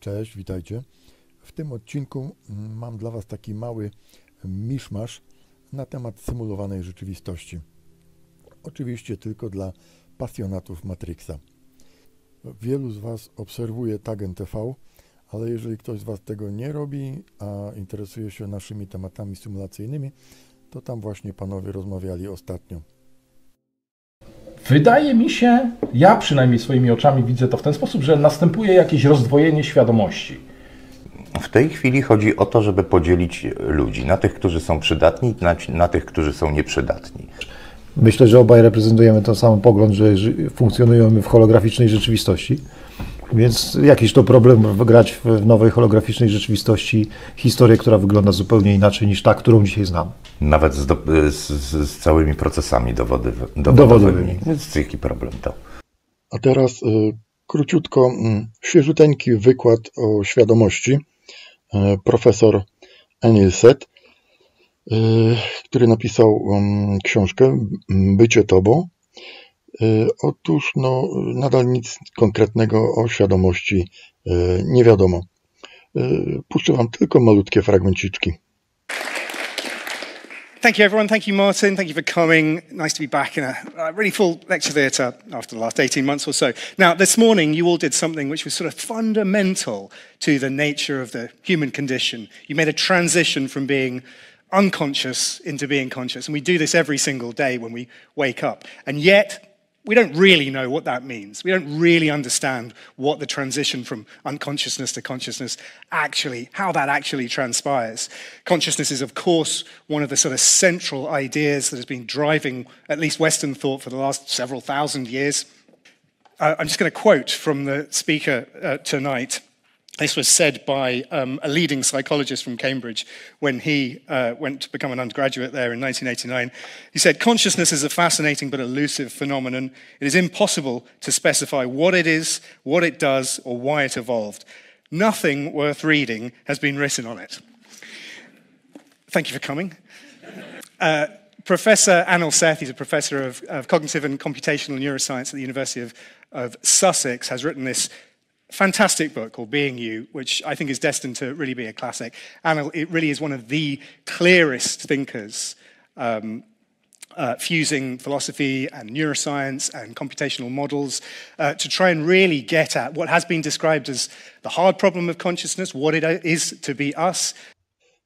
Cześć, witajcie. W tym odcinku mam dla Was taki mały miszmasz na temat symulowanej rzeczywistości. Oczywiście tylko dla pasjonatów Matrixa. Wielu z Was obserwuje tag NTV, ale jeżeli ktoś z Was tego nie robi, a interesuje się naszymi tematami symulacyjnymi, to tam właśnie panowie rozmawiali ostatnio. Wydaje mi się, ja przynajmniej swoimi oczami widzę to w ten sposób, że następuje jakieś rozdwojenie świadomości. W tej chwili chodzi o to, żeby podzielić ludzi na tych, którzy są przydatni, na tych, którzy są nieprzydatni. Myślę, że obaj reprezentujemy ten sam pogląd, że funkcjonujemy w holograficznej rzeczywistości, więc jakiś to problem wygrać w nowej holograficznej rzeczywistości historię, która wygląda zupełnie inaczej niż ta, którą dzisiaj znam. Nawet z całymi procesami dowodowymi. Więc jaki problem to? A teraz króciutko, świeżuteńki wykład o świadomości. Profesor Enilset, który napisał książkę Bycie tobą. Otóż nadal nic konkretnego o świadomości nie wiadomo. Puszczę Wam tylko malutkie fragmenciczki. Thank you, everyone. Thank you, Martin. Thank you for coming. Nice to be back in a really full lecture theatre after the last 18 months or so. Now, this morning, you all did something which was sort of fundamental to the nature of the human condition. You made a transition from being unconscious into being conscious. And we do this every single day when we wake up. And yet, we don't really know what that means. We don't really understand what the transition from unconsciousness to consciousness how that actually transpires. Consciousness is, of course, one of the sort of central ideas that has been driving at least Western thought for the last several thousand years. I'm just going to quote from the speaker tonight. This was said by a leading psychologist from Cambridge when he went to become an undergraduate there in 1989. He said, "Consciousness is a fascinating but elusive phenomenon. It is impossible to specify what it is, what it does, or why it evolved. Nothing worth reading has been written on it." Thank you for coming. Professor Anil Seth, he's a professor of cognitive and computational neuroscience at the University of Sussex, has written this fantastic book called Being You, which I think is destined to really be a classic. Anil, it really is one of the clearest thinkers fusing philosophy and neuroscience and computational models to try and really get at what has been described as the hard problem of consciousness, what it is to be us.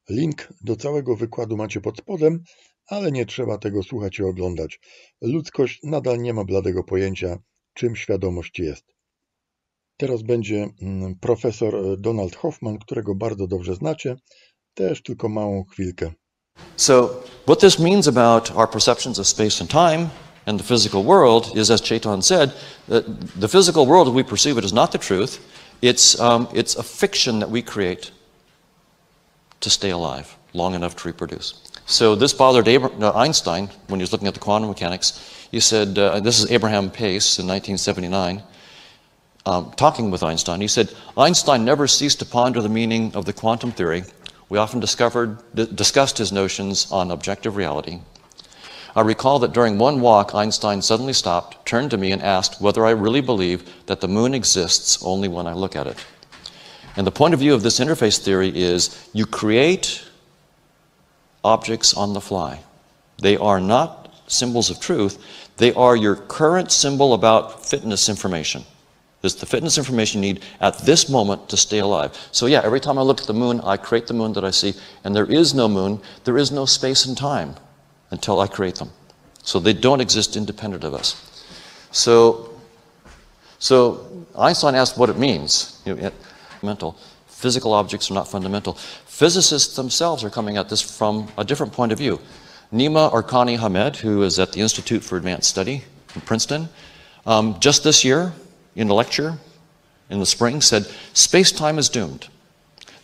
Link do całego wykładu macie pod spodem, ale nie trzeba tego słuchać i oglądać. Ludzkość nadal nie ma bladego pojęcia, czym świadomość jest. Teraz będzie profesor Donald Hoffman, którego bardzo dobrze znacie, też tylko małą chwilkę. So what this means about our perceptions of space and time and the physical world is, as Chetan said, that the physical world as we perceive it is not the truth. It's a fiction that we create to stay alive long enough to reproduce. So this bothered Einstein when he was looking at the quantum mechanics. He said, this is Abraham Pace in 1979, talking with Einstein. He said, Einstein never ceased to ponder the meaning of the quantum theory. We often discussed his notions on objective reality. I recall that during one walk, Einstein suddenly stopped, turned to me and asked whether I really believe that the moon exists only when I look at it. And the point of view of this interface theory is you create objects on the fly. They are not symbols of truth. They are your current symbol about fitness information. It's the fitness information you need at this moment to stay alive. So yeah, every time I look at the moon, I create the moon that I see, and there is no moon, there is no space and time until I create them. So they don't exist independent of us. So Einstein asked what it means. Mental. Physical objects are not fundamental. Physicists themselves are coming at this from a different point of view. Nima Arkani Hamed, who is at the Institute for Advanced Study in Princeton, just this year, in a lecture in the spring, said, space-time is doomed.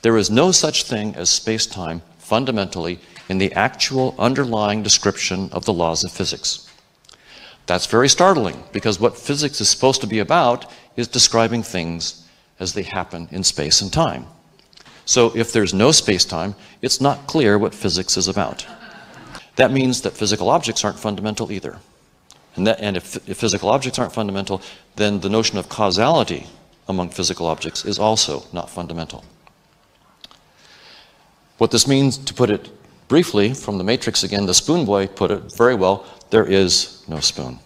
There is no such thing as space-time fundamentally in the actual underlying description of the laws of physics. That's very startling, because what physics is supposed to be about is describing things as they happen in space and time. So if there's no space-time, it's not clear what physics is about. That means that physical objects aren't fundamental either. And if physical objects aren't fundamental, then the notion of causality among physical objects is also not fundamental. What this means, to put it briefly, from the Matrix again, the spoon boy put it very well, there is no spoon.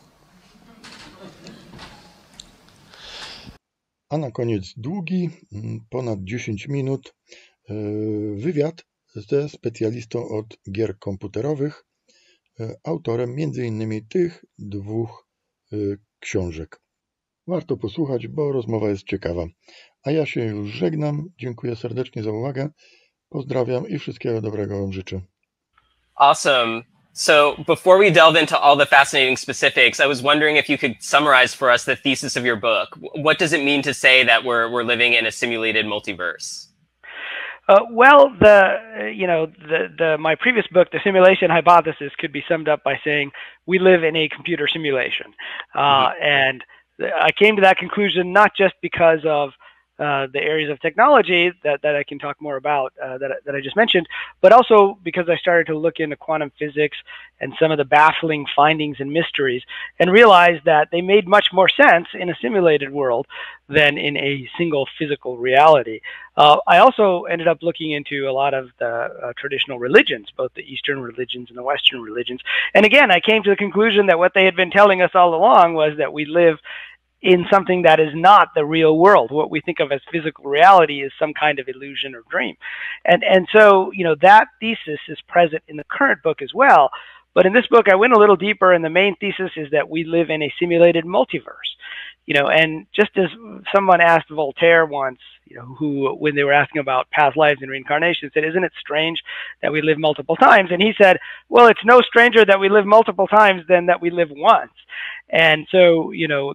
A na koniec długi, ponad 10 minut, wywiad ze specjalistą od gier komputerowych, autorem m.in. tych 2 książek. Warto posłuchać, bo rozmowa jest ciekawa. A ja się już żegnam. Dziękuję serdecznie za uwagę. Pozdrawiam i wszystkiego dobrego Wam życzę. Awesome. So before we delve into all the fascinating specifics, I was wondering if you could summarize for us the thesis of your book. What does it mean to say that we're living in a simulated multiverse? Well, my previous book, The Simulation Hypothesis, could be summed up by saying we live in a computer simulation. And I came to that conclusion not just because of the areas of technology that I can talk more about that I just mentioned, but also because I started to look into quantum physics and some of the baffling findings and mysteries, and realized that they made much more sense in a simulated world than in a single physical reality. I also ended up looking into a lot of the traditional religions, both the Eastern religions and the Western religions. And again, I came to the conclusion that what they had been telling us all along was that we live in something that is not the real world. What we think of as physical reality is some kind of illusion or dream. And so, that thesis is present in the current book as well. But in this book, I went a little deeper, and the main thesis is that we live in a simulated multiverse. And just as someone asked Voltaire once, who, when they were asking about past lives and reincarnation, said, "Isn't it strange that we live multiple times?" And he said, "Well, it's no stranger that we live multiple times than that we live once." And so,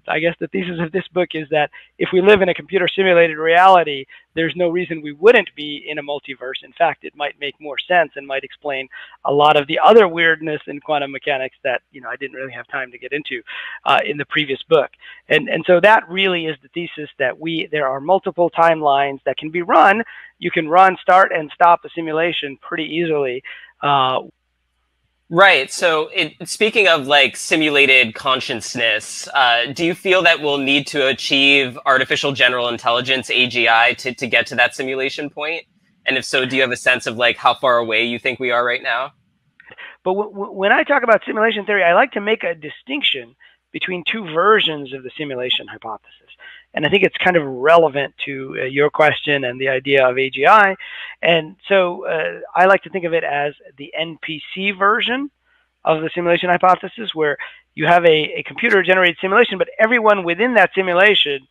I guess the thesis of this book is that if we live in a computer simulated reality, there's no reason we wouldn't be in a multiverse. In fact, it might make more sense and might explain a lot of the other weirdness in quantum mechanics that, I didn't really have time to get into in the previous book. And so that really is the thesis, that there are multiple timelines that can be run. You can run, start, and stop a simulation pretty easily. Right. So speaking of simulated consciousness, do you feel that we'll need to achieve artificial general intelligence, AGI, to get to that simulation point? And if so, do you have a sense of how far away you think we are right now? But when I talk about simulation theory, I like to make a distinction between 2 versions of the simulation hypothesis. And I think it's kind of relevant to your question and the idea of AGI. And so I like to think of it as the NPC version of the simulation hypothesis, where you have a computer-generated simulation, but everyone within that simulation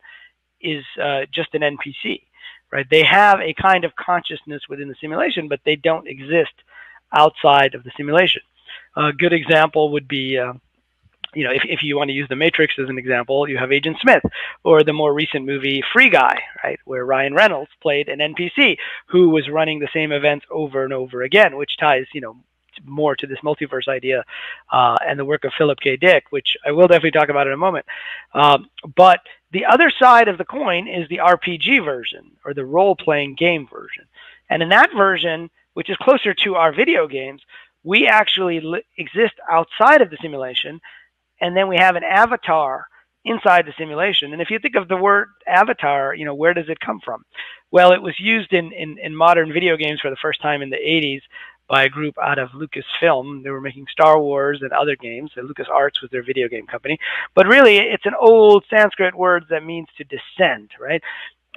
is just an NPC, right? They have a kind of consciousness within the simulation, but they don't exist outside of the simulation. A good example would be if you want to use the Matrix as an example, you have Agent Smith, or the more recent movie Free Guy, right, where Ryan Reynolds played an NPC who was running the same events over and over again, which ties, more to this multiverse idea and the work of Philip K. Dick, which I will definitely talk about in a moment. But the other side of the coin is the RPG version, or the role-playing game version. And in that version, which is closer to our video games, we actually exist outside of the simulation, and then we have an avatar inside the simulation. And if you think of the word avatar, where does it come from? Well, it was used in modern video games for the first time in the 80s by a group out of Lucasfilm. They were making Star Wars and other games. So LucasArts was their video game company. But really, it's an old Sanskrit word that means to descend, right?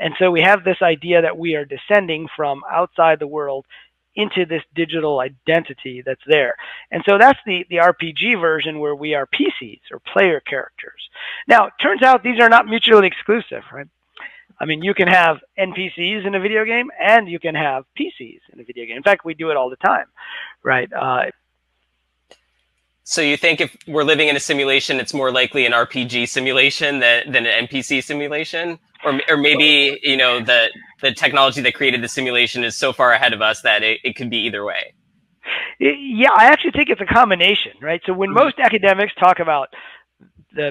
And so we have this idea that we are descending from outside the world into this digital identity that's there. And so that's the RPG version, where we are PCs, or player characters. Now, it turns out these are not mutually exclusive, right? I mean, you can have NPCs in a video game, and you can have PCs in a video game. In fact, we do it all the time, right? So you think if we're living in a simulation, it's more likely an RPG simulation than an NPC simulation? Or maybe, the technology that created the simulation is so far ahead of us that it could be either way. Yeah, I actually think it's a combination, right? So when most academics talk about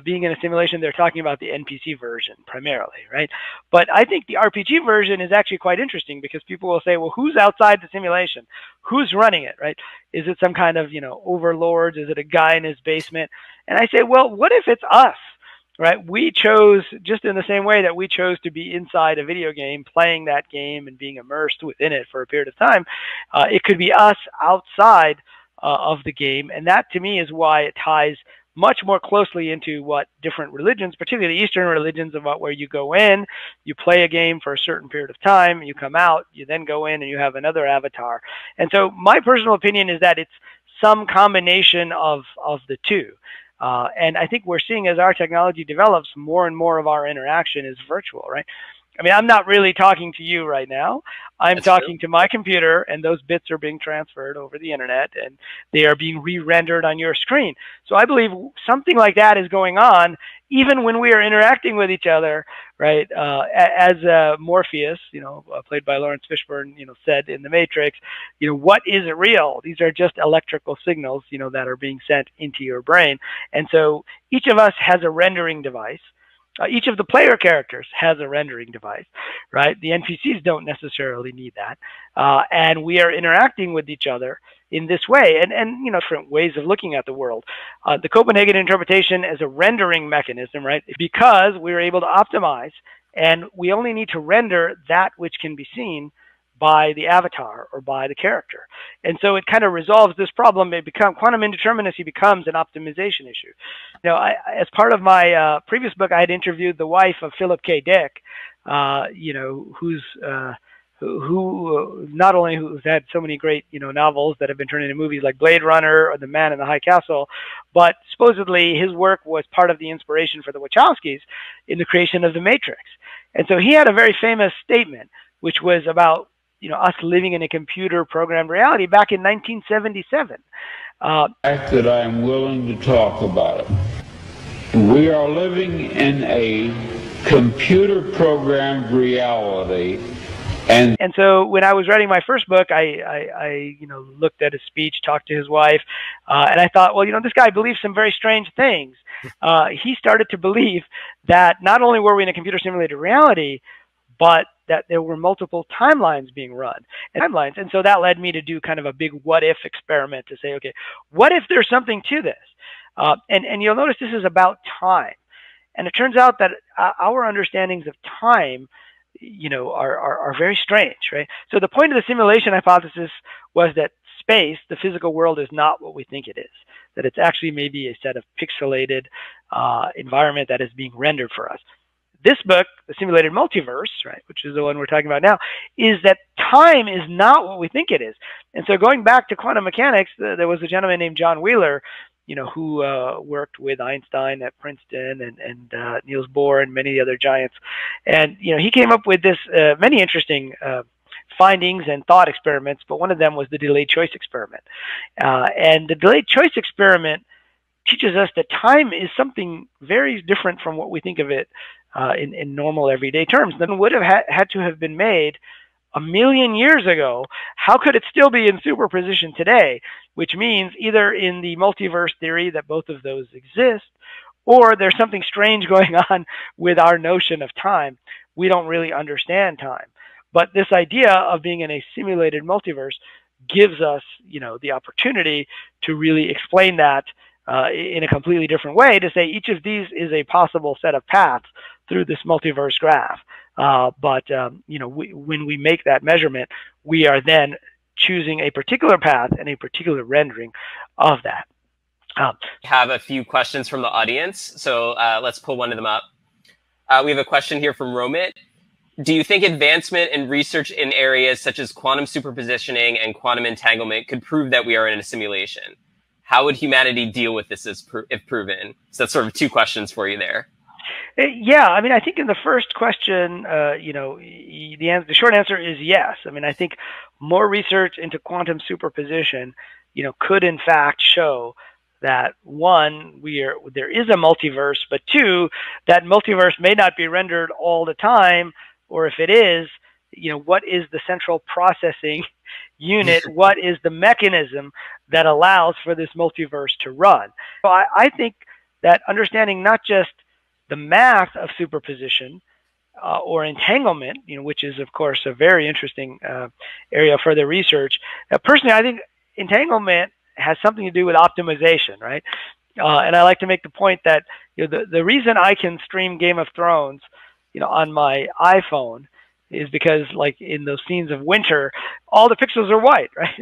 being in a simulation, they're talking about the NPC version primarily, right? But I think the RPG version is actually quite interesting, because people will say, well, who's outside the simulation? Who's running it, right? Is it some kind of, overlords? Is it a guy in his basement? And I say, well, what if it's us? right? We chose, just in the same way that we chose to be inside a video game, playing that game and being immersed within it for a period of time, it could be us outside of the game. And that, to me, is why it ties much more closely into what different religions, particularly the Eastern religions, about where you go in, you play a game for a certain period of time, you come out, you then go in and you have another avatar. And so my personal opinion is that it's some combination of the two. And I think we're seeing, as our technology develops, more and more of our interaction is virtual, right? I mean, I'm not really talking to you right now. I'm talking to my computer, and those bits are being transferred over the internet, and they are being re-rendered on your screen. So I believe something like that is going on even when we are interacting with each other, right? As Morpheus, played by Lawrence Fishburne, said in The Matrix, what is real? These are just electrical signals, that are being sent into your brain. And so each of us has a rendering device. Each of the player characters has a rendering device, right? The NPCs don't necessarily need that. And we are interacting with each other in this way, and different ways of looking at the world. The Copenhagen interpretation as a rendering mechanism, right? Because we're able to optimize, and we only need to render that which can be seen by the avatar or by the character. And so it kind of resolves this problem. Quantum indeterminacy becomes an optimization issue. As part of my previous book, I had interviewed the wife of Philip K. Dick, who not only who's had so many great, novels that have been turned into movies like Blade Runner or The Man in the High Castle, but supposedly his work was part of the inspiration for the Wachowskis in the creation of The Matrix. And so he had a very famous statement, which was about us living in a computer-programmed reality back in 1977. The fact that I am willing to talk about it. We are living in a computer-programmed reality. And so when I was writing my first book, I looked at his speech, talked to his wife, and I thought, well, this guy believes some very strange things. He started to believe that not only were we in a computer-simulated reality, but that there were multiple timelines being run. And so that led me to do kind of a big what-if experiment to say, okay, what if there's something to this? And you'll notice this is about time. And it turns out that our understandings of time, are very strange, right? So the point of the simulation hypothesis was that space, the physical world, is not what we think it is, that it's actually maybe a set of pixelated environment that is being rendered for us. This book, The Simulated Multiverse, right, which is the one we're talking about now, is that time is not what we think it is. And so going back to quantum mechanics, there was a gentleman named John Wheeler, who worked with Einstein at Princeton and Niels Bohr and many other giants. And, he came up with this many interesting findings and thought experiments, but one of them was the delayed choice experiment. And the delayed choice experiment teaches us that time is something very different from what we think of it in normal everyday terms. Then would have had to have been made 1 million years ago. How could it still be in superposition today? Which means either in the multiverse theory that both of those exist, or there's something strange going on with our notion of time. We don't really understand time. But this idea of being in a simulated multiverse gives us, the opportunity to really explain that in a completely different way, to say each of these is a possible set of paths through this multiverse graph. When we make that measurement, we are then choosing a particular path and a particular rendering of that. Have a few questions from the audience, so let's pull one of them up. We have a question here from Romit. Do you think advancement in research in areas such as quantum superpositioning and quantum entanglement could prove that we are in a simulation? How would humanity deal with this if proven? So that's sort of two questions for you there. Yeah, I mean, I think in the first question, the short answer is yes. I mean, I think more research into quantum superposition, could in fact show that one, there is a multiverse, but two, that multiverse may not be rendered all the time, or if it is, what is the central processing unit? What is the mechanism that allows for this multiverse to run? So I think that understanding not just the math of superposition or entanglement, which is, of course, a very interesting area of further research. Personally, I think entanglement has something to do with optimization, right? And I like to make the point that the reason I can stream Game of Thrones, on my iPhone is because, like in those scenes of winter, all the pixels are white, right?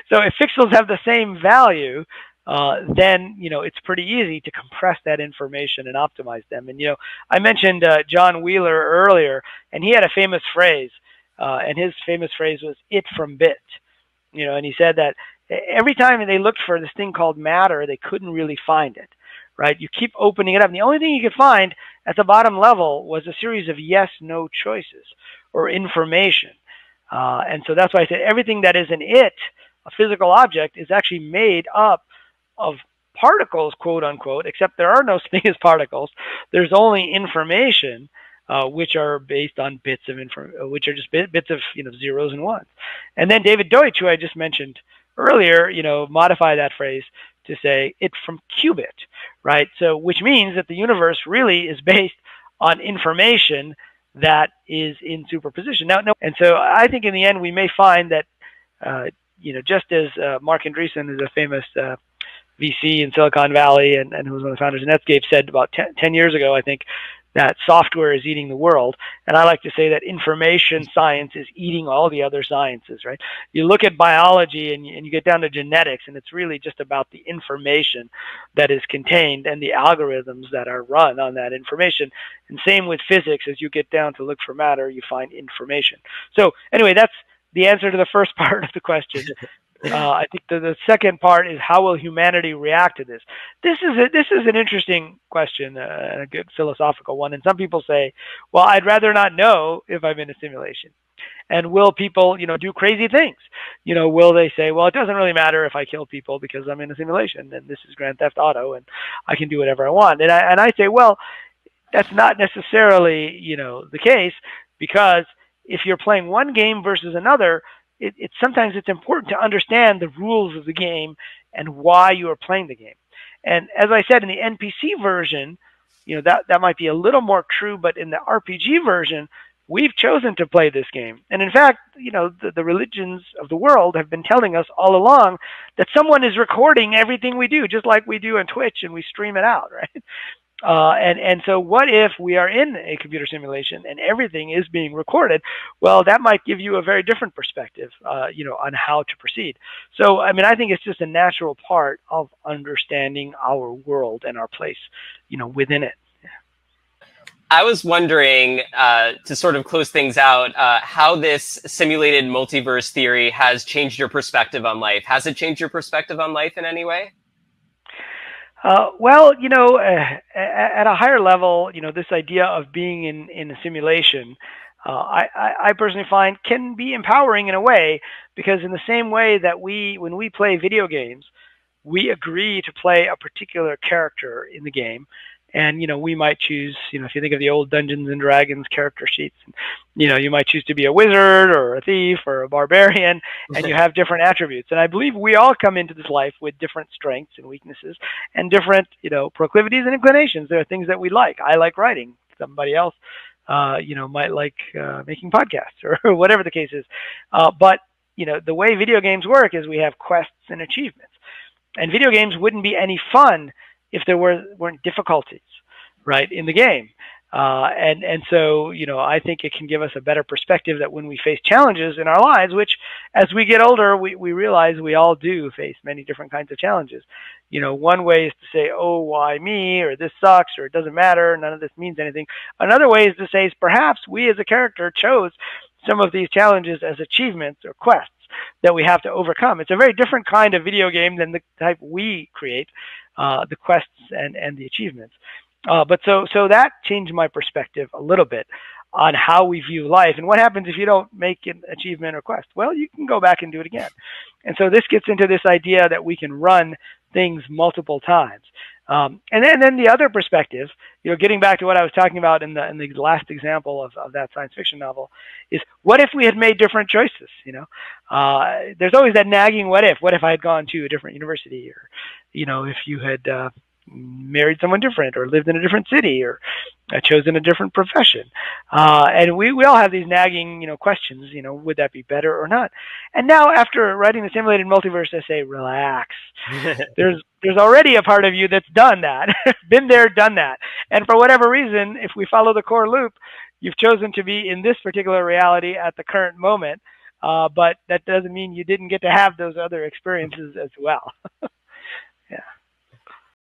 So if pixels have the same value, then it's pretty easy to compress that information and optimize them. And I mentioned John Wheeler earlier, and he had a famous phrase, and his famous phrase was "it from bit." And he said that every time they looked for this thing called matter, they couldn't really find it. Right? You keep opening it up, and the only thing you could find at the bottom level was a series of yes/no choices or information. And so that's why I said everything that is an it, a physical object, is actually made up of particles, quote unquote, except there are no such thing as particles. There's only information, which are based on bits of which are just bits of zeros and ones. And then David Deutsch, who I just mentioned earlier, modify that phrase to say it from qubit, right? So which means that the universe really is based on information that is in superposition. And so I think in the end we may find that just as Mark Andreessen is a famous VC in Silicon Valley and who was one of the founders of Netscape said about 10 years ago, I think, that software is eating the world. And I like to say that information science is eating all the other sciences, right? You look at biology and you get down to genetics, and it's really just about the information that is contained and the algorithms that are run on that information. And same with physics. As you get down to look for matter, you find information. So anyway, that's the answer to the first part of the question. I think the second part is, how will humanity react to this? This is an interesting question, a good philosophical one. And some people say, well, I'd rather not know if I'm in a simulation. And will people, do crazy things? Will they say, well, it doesn't really matter if I kill people because I'm in a simulation and this is Grand Theft Auto and I can do whatever I want? And I say, well, that's not necessarily, the case, because if you're playing one game versus another, sometimes it's important to understand the rules of the game and why you are playing the game. And as I said, in the NPC version, that might be a little more true, but in the RPG version, we've chosen to play this game. And in fact, the religions of the world have been telling us all along that someone is recording everything we do, just like we do on Twitch and we stream it out, right? And so what if we are in a computer simulation and everything is being recorded? Well, that might give you a very different perspective, on how to proceed. So, I think it's just a natural part of understanding our world and our place, within it. I was wondering, to sort of close things out, how this simulated multiverse theory has changed your perspective on life. Has it changed your perspective on life in any way? Well, at a higher level, this idea of being in a simulation, I personally find can be empowering in a way, because in the same way that when we play video games, we agree to play a particular character in the game. And, we might choose, if you think of the old Dungeons and Dragons character sheets, you might choose to be a wizard or a thief or a barbarian, and you have different attributes. And I believe we all come into this life with different strengths and weaknesses and different, proclivities and inclinations. There are things that we like. I like writing. Somebody else, might like making podcasts or whatever the case is. But, the way video games work is we have quests and achievements. And video games wouldn't be any fun if there weren't difficulties, right, in the game. And so, I think it can give us a better perspective that when we face challenges in our lives, which as we get older, we realize we all do face many different kinds of challenges. One way is to say, oh, why me, or this sucks, or it doesn't matter, none of this means anything. Another way is to say, perhaps we as a character chose some of these challenges as achievements or quests that we have to overcome. It's a very different kind of video game than the type we create, the quests and the achievements. But so that changed my perspective a little bit on how we view life. And what happens if you don't make an achievement or quest? Well, you can go back and do it again. And so this gets into this idea that we can run things multiple times. And then the other perspective, getting back to what I was talking about in the last example of that science fiction novel, is what if we had made different choices? There's always that nagging what if. What if I had gone to a different university, or if you had married someone different, or lived in a different city, or chosen a different profession. And we all have these nagging, questions, would that be better or not? And now, after writing the simulated multiverse essay, relax. There's already a part of you that's done that, been there, done that. And for whatever reason, if we follow the core loop, you've chosen to be in this particular reality at the current moment. But that doesn't mean you didn't get to have those other experiences as well.